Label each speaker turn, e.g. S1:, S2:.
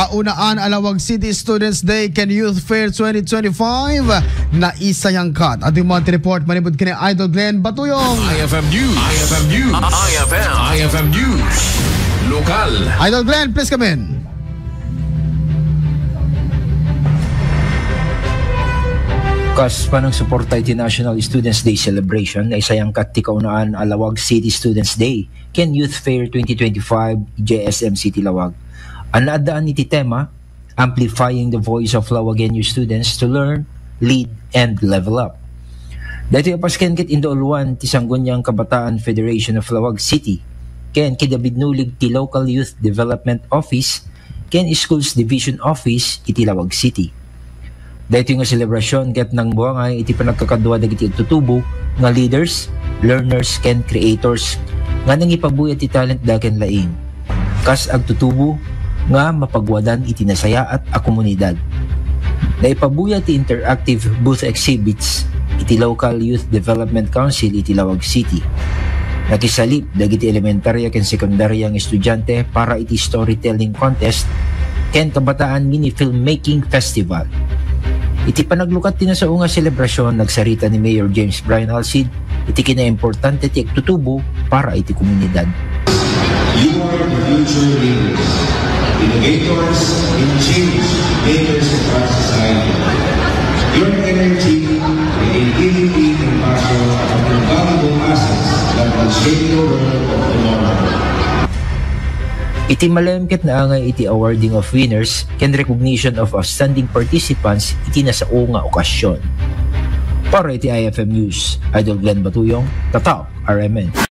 S1: Kaunaan Alawag City Students Day Ken Youth Fair 2025 na isayang kat. Ating mga report manibod kini Idol Glenn Batuyong.
S2: IFM News. IFM News. IFM News. Lokal.
S1: Idol Glenn, please come in.
S3: Kas panang suporta iti National Students Day celebration na isayang kat ti kaunaan Alawag City Students Day Ken Youth Fair 2025 JSM City Lawag. Ang naadaan iti tema, amplifying the voice of Lawagenyo students to learn, lead, and level up. Dito pasken kit indolwan ti Sangguniang Kabataan Federation of Lawag City ken kidabidnulig ti Local Youth Development Office ken Schools Division Office iti Lawag City. Dito nga selebrasyon ket nang buwangay iti panagkakadwa dagiti tutubo nga leaders, learners ken creators nga nang ipabuyat ti talent daken laing. Kas agtutubo nga mapagwadan iti nasaya at a komunidad. Naipabuyat ti interactive booth exhibits iti Local Youth Development Council iti Lawag City. Nakisalip dagiti elementarya ken sekundarya nga estudyante para iti storytelling contest ken kabataan mini filmmaking festival. Iti panaglukat ti nasao nga selebrasyon nagsarita ni Mayor James Brian Alcid iti kinaimportante ti agtutubo para iti komunidad.
S4: You are the future leaders, innovators in change makers of our society. Your energy, creativity, and passion are invaluable assets that will shape the world of tomorrow.
S3: Iti malayamket na angay iti awarding of winners ken recognition of outstanding participants iti nasao nga okasyon. Para iti IFM News, Idol Glenn Batuyong, Tatak, RMN.